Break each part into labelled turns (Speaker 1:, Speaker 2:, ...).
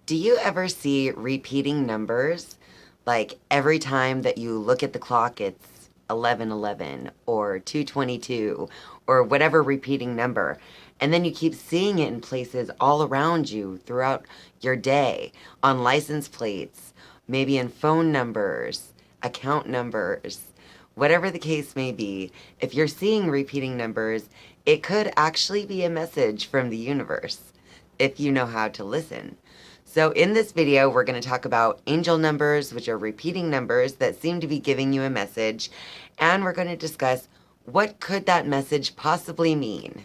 Speaker 1: Do you ever see repeating numbers? Like every time that you look at the clock, it's 11:11 or 2:22 or whatever repeating number. And then you keep seeing it in places all around you throughout your day, on license plates, maybe in phone numbers, account numbers, whatever the case may be. If you're seeing repeating numbers, it could actually be a message from the universe if you know how to listen. So in this video, we're going to talk about angel numbers, which are repeating numbers that seem to be giving you a message. And we're going to discuss what could that message possibly mean.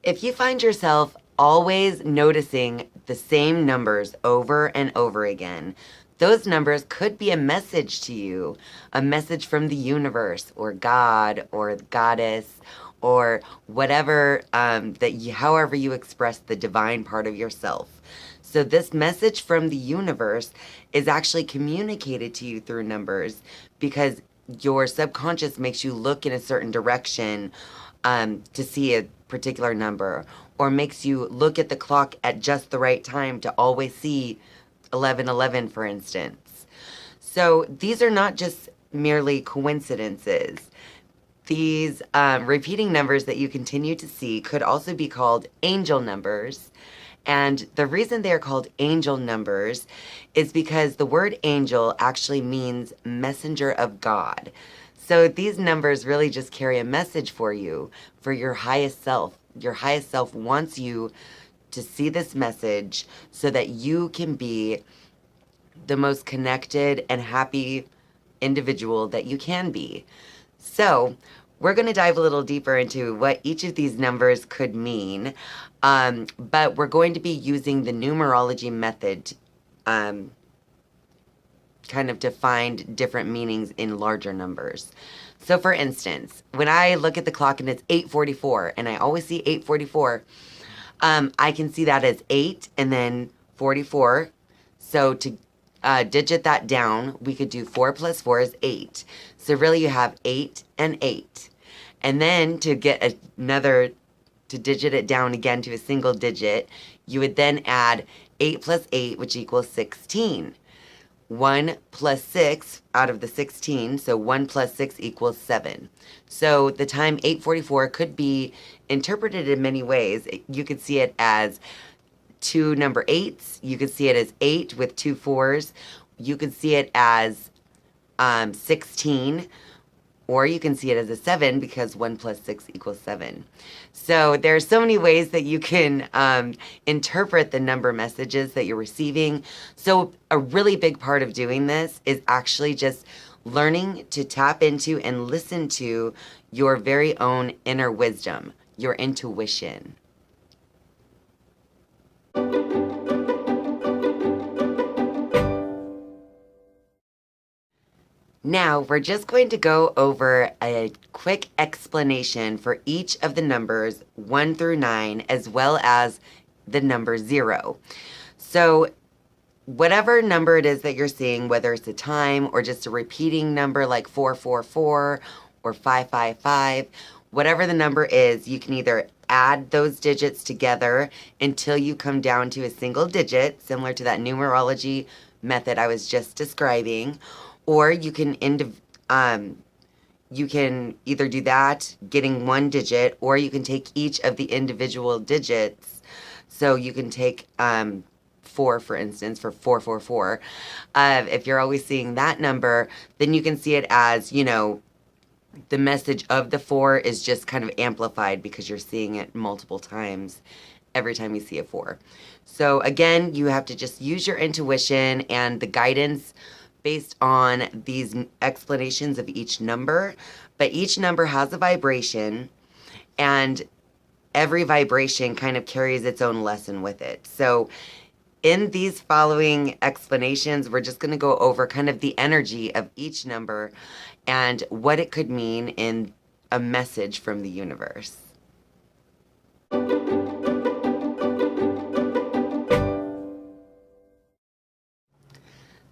Speaker 1: If you find yourself always noticing the same numbers over and over again, those numbers could be a message to you, a message from the universe or God or goddess or whatever however you express the divine part of yourself. So this message from the universe is actually communicated to you through numbers because your subconscious makes you look in a certain direction to see a particular number, or makes you look at the clock at just the right time to always see 11:11, for instance. So these are not just merely coincidences. These repeating numbers that you continue to see could also be called angel numbers. And the reason they are called angel numbers is because the word angel actually means messenger of God. So these numbers really just carry a message for you, for your highest self. Your highest self wants you to see this message so that you can be the most connected and happy individual that you can be. So we're going to dive a little deeper into what each of these numbers could mean, but we're going to be using the numerology method kind of to find different meanings in larger numbers. So for instance, when I look at the clock and it's 8:44 and I always see 8:44, I can see that as 8 and then 44. So to digit that down, we could do 4 plus 4 is 8. So really you have 8 and 8. And then to get to digit it down again to a single digit, you would then add 8 plus 8, which equals 16. 1 plus 6 out of the 16, so 1 plus 6 equals 7. So the time 8:44 could be interpreted in many ways. You could see it as two number 8s. You could see it as 8 with 2 4s. You could see it as 16, or you can see it as a 7 because 1 plus 6 equals 7. So there are so many ways that you can interpret the number messages that you're receiving. So a really big part of doing this is actually just learning to tap into and listen to your very own inner wisdom, your intuition. Now, we're just going to go over a quick explanation for each of the numbers 1 through 9, as well as the number 0. So, whatever number it is that you're seeing, whether it's a time or just a repeating number like 444 or 555, whatever the number is, you can either add those digits together until you come down to a single digit, similar to that numerology method I was just describing, or you can either do that, getting one digit, or you can take each of the individual digits. So you can take 4, for instance, for 444. If you're always seeing that number, then you can see it as, the message of the 4 is just kind of amplified because you're seeing it multiple times every time you see a 4. So again, you have to just use your intuition and the guidance based on these explanations of each number. But each number has a vibration, and every vibration kind of carries its own lesson with it. So in these following explanations, we're just going to go over kind of the energy of each number and what it could mean in a message from the universe.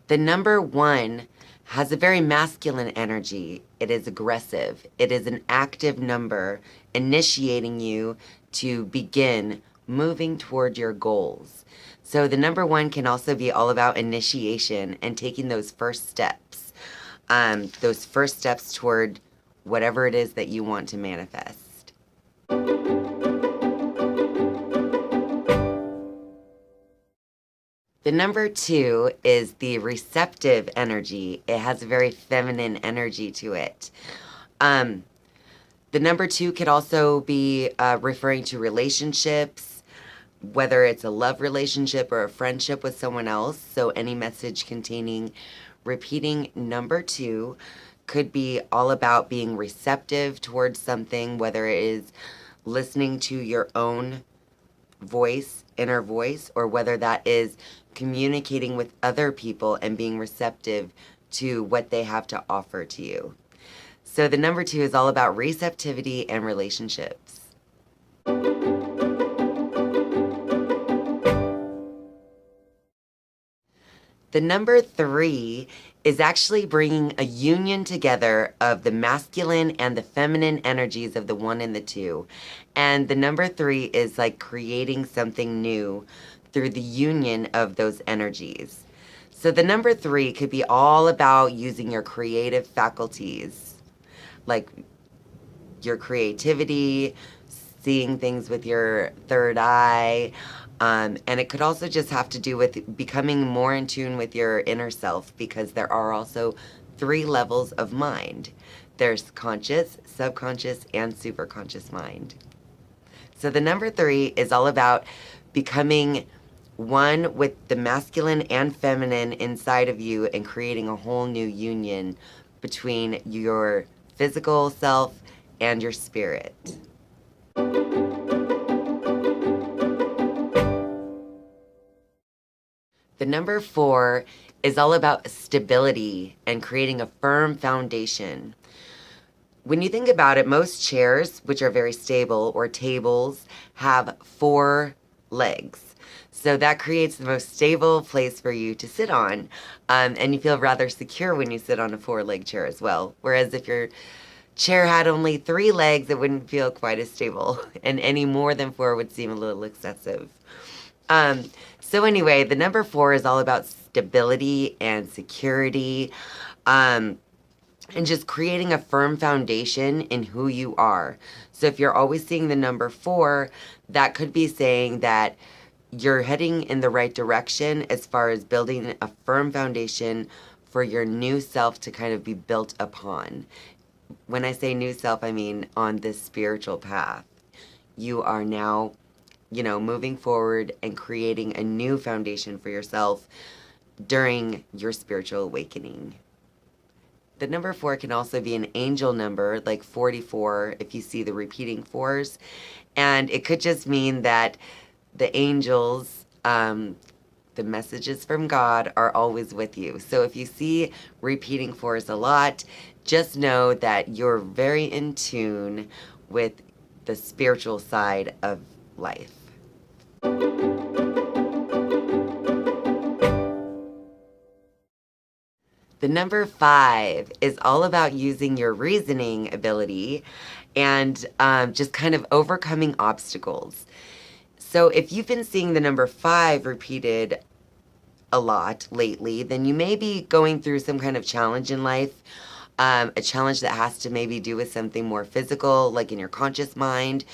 Speaker 1: The number 1 has a very masculine energy. It is aggressive. It is an active number initiating you to begin moving toward your goals. So the number 1 can also be all about initiation and taking those first steps. Those first steps toward whatever it is that you want to manifest. The number 2 is the receptive energy. It has a very feminine energy to it. The number 2 could also be referring to relationships, whether it's a love relationship or a friendship with someone else. So any message containing repeating number 2 could be all about being receptive towards something, whether it is listening to your own voice, inner voice, or whether that is communicating with other people and being receptive to what they have to offer to you. So the number 2 is all about receptivity and relationships. The number 3 is actually bringing a union together of the masculine and the feminine energies of the 1 and the 2. And the number 3 is like creating something new through the union of those energies. So the number 3 could be all about using your creative faculties, like your creativity, seeing things with your third eye. And it could also just have to do with becoming more in tune with your inner self, because there are also 3 levels of mind. There's conscious, subconscious, and superconscious mind. So the number 3 is all about becoming one with the masculine and feminine inside of you and creating a whole new union between your physical self and your spirit. The number 4 is all about stability and creating a firm foundation. When you think about it, most chairs, which are very stable, or tables, have 4 legs. So that creates the most stable place for you to sit on. And you feel rather secure when you sit on a 4-leg chair as well. Whereas if your chair had only 3 legs, it wouldn't feel quite as stable. And any more than 4 would seem a little excessive. So anyway, the number 4 is all about stability and security, and just creating a firm foundation in who you are. So if you're always seeing the number 4, that could be saying that you're heading in the right direction as far as building a firm foundation for your new self to kind of be built upon. When I say new self, I mean on this spiritual path. You are now, moving forward and creating a new foundation for yourself during your spiritual awakening. The number 4 can also be an angel number, like 44, if you see the repeating 4s. And it could just mean that the angels, the messages from God, are always with you. So if you see repeating 4s a lot, just know that you're very in tune with the spiritual side of life. The number 5 is all about using your reasoning ability and just kind of overcoming obstacles. So if you've been seeing the number 5 repeated a lot lately, then you may be going through some kind of challenge in life, a challenge that has to maybe do with something more physical, like in your conscious mind,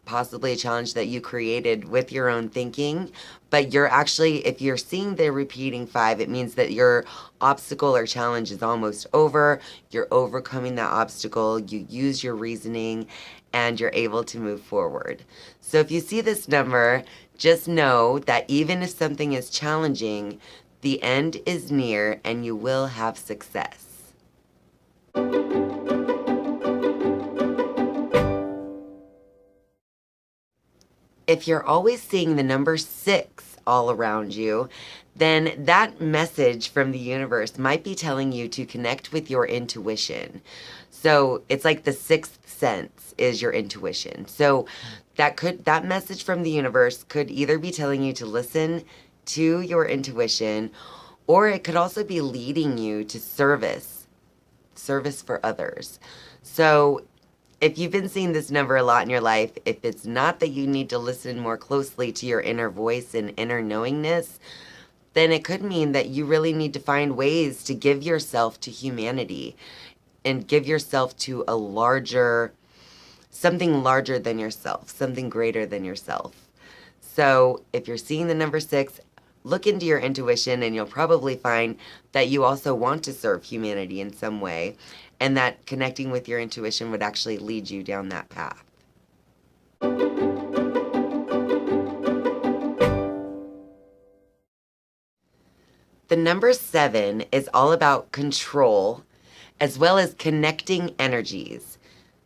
Speaker 1: possibly a challenge that you created with your own thinking. But you're actually, if you're seeing the repeating 5, it means that your obstacle or challenge is almost over. You're overcoming that obstacle. You use your reasoning and you're able to move forward. So if you see this number, just know that even if something is challenging, the end is near and you will have success. If you're always seeing the number 6 all around you, then that message from the universe might be telling you to connect with your intuition. So it's like the 6th sense is your intuition. So that message from the universe could either be telling you to listen to your intuition, Or it could also be leading you to service for others. So if you've been seeing this number a lot in your life, if it's not that you need to listen more closely to your inner voice and inner knowingness, then it could mean that you really need to find ways to give yourself to humanity and give yourself to something larger than yourself, something greater than yourself. So if you're seeing the number 6, look into your intuition and you'll probably find that you also want to serve humanity in some way, and that connecting with your intuition would actually lead you down that path. The number 7 is all about control as well as connecting energies.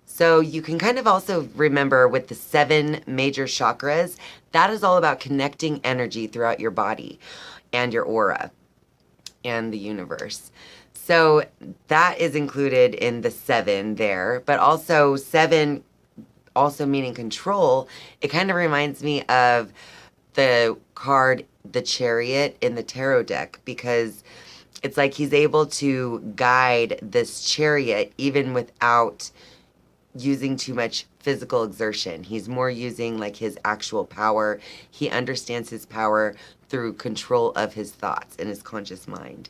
Speaker 1: So you can kind of also remember with the 7 major chakras, that is all about connecting energy throughout your body and your aura and the universe. So that is included in the 7 there, but also 7 also meaning control. It kind of reminds me of the card, the Chariot in the tarot deck, because it's like he's able to guide this chariot even without using too much physical exertion. He's more using like his actual power. He understands his power through control of his thoughts and his conscious mind.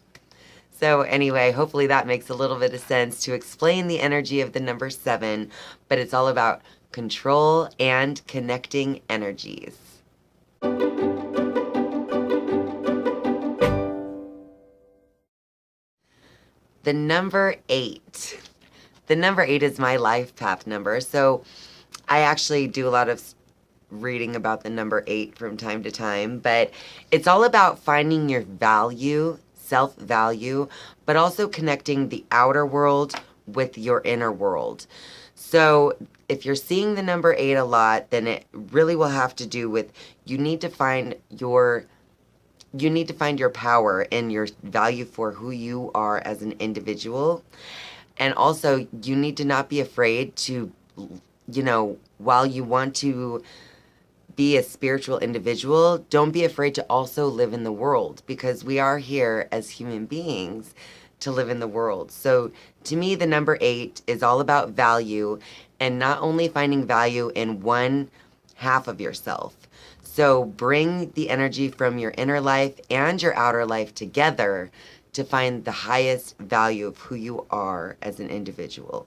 Speaker 1: So anyway, hopefully that makes a little bit of sense to explain the energy of the number 7, but it's all about control and connecting energies. The number 8. The number 8 is my life path number. So I actually do a lot of reading about the number 8 from time to time, but it's all about finding your value, self-value, but also connecting the outer world with your inner world. So if you're seeing the number 8 a lot, then it really will have to do with you need to find your power and your value for who you are as an individual. And also, you need to not be afraid to, while you want to be a spiritual individual, don't be afraid to also live in the world, because we are here as human beings to live in the world. So to me, the number 8 is all about value, and not only finding value in one half of yourself. So bring the energy from your inner life and your outer life together to find the highest value of who you are as an individual.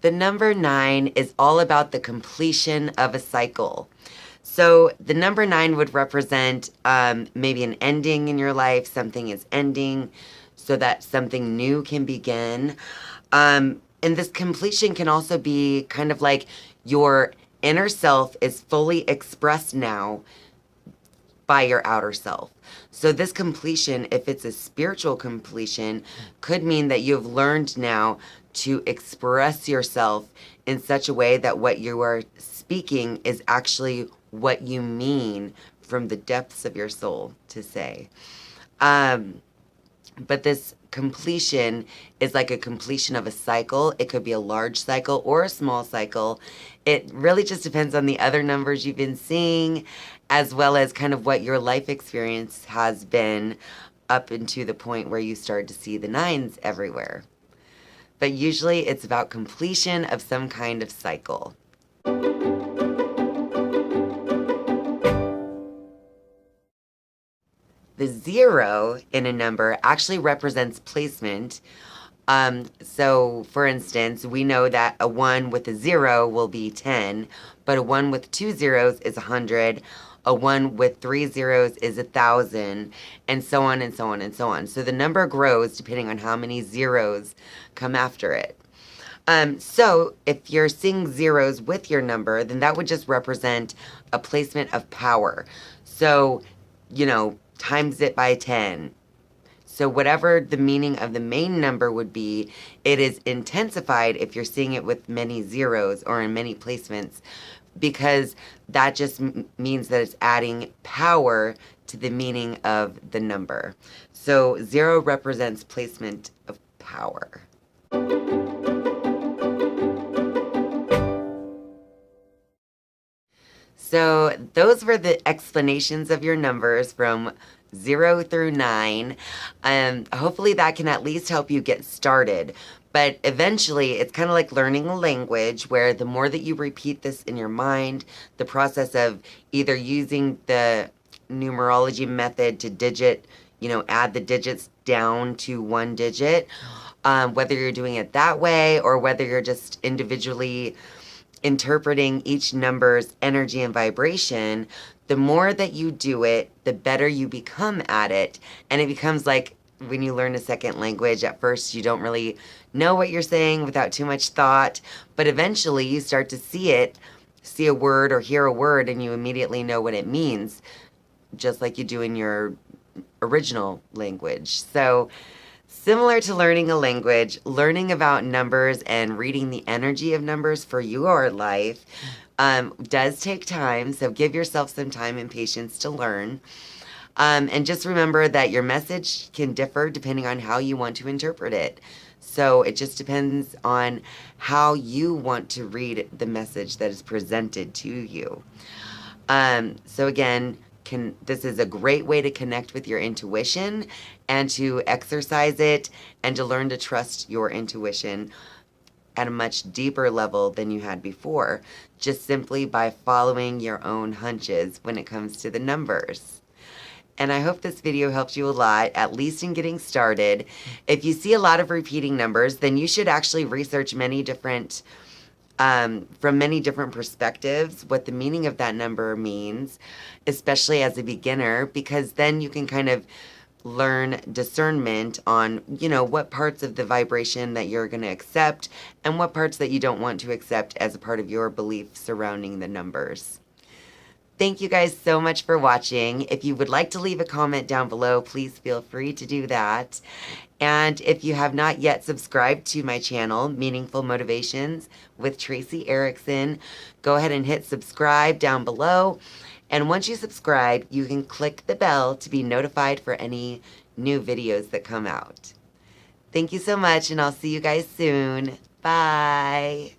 Speaker 1: The number 9 is all about the completion of a cycle. So the number 9 would represent maybe an ending in your life. Something is ending so that something new can begin. And this completion can also be kind of like your inner self is fully expressed now by your outer self. So this completion, if it's a spiritual completion, could mean that you've learned now to express yourself in such a way that what you are speaking is actually what you mean from the depths of your soul to say. But this completion is like a completion of a cycle. It could be a large cycle or a small cycle. It really just depends on the other numbers you've been seeing, as well as kind of what your life experience has been up into the point where you start to see the 9s everywhere. But usually it's about completion of some kind of cycle. The 0 in a number actually represents placement. So for instance, we know that a 1 with a 0 will be 10, but a 1 with 2 zeros is 100. A 1 with 3 zeros is 1,000, and so on and so on and so on. So the number grows depending on how many zeros come after it. So if you're seeing zeros with your number, then that would just represent a placement of power. So, times it by 10. So whatever the meaning of the main number would be, it is intensified if you're seeing it with many zeros or in many placements, because that just means that it's adding power to the meaning of the number. So 0 represents placement of power. So those were the explanations of your numbers from 0 through 9. Hopefully that can at least help you get started. But eventually, it's kind of like learning a language where the more that you repeat this in your mind, the process of either using the numerology method to add the digits down to one digit, whether you're doing it that way or whether you're just individually interpreting each number's energy and vibration, the more that you do it, the better you become at it. And it becomes like when you learn a second language, at first you don't really know what you're saying without too much thought, but eventually you start to see a word or hear a word, and you immediately know what it means, just like you do in your original language. So, similar to learning a language, learning about numbers and reading the energy of numbers for your life does take time. So give yourself some time and patience to learn. And just remember that your message can differ depending on how you want to interpret it. So it just depends on how you want to read the message that is presented to you. So again, this is a great way to connect with your intuition and to exercise it and to learn to trust your intuition at a much deeper level than you had before, just simply by following your own hunches when it comes to the numbers. And I hope this video helps you a lot, at least in getting started. If you see a lot of repeating numbers, then you should actually research from many different perspectives, what the meaning of that number means, especially as a beginner, because then you can kind of learn discernment on, what parts of the vibration that you're going to accept and what parts that you don't want to accept as a part of your belief surrounding the numbers. Thank you guys so much for watching. If you would like to leave a comment down below, please feel free to do that. And if you have not yet subscribed to my channel, Meaningful Motivations with Tracey Erickson, go ahead and hit subscribe down below. And once you subscribe, you can click the bell to be notified for any new videos that come out. Thank you so much, and I'll see you guys soon. Bye.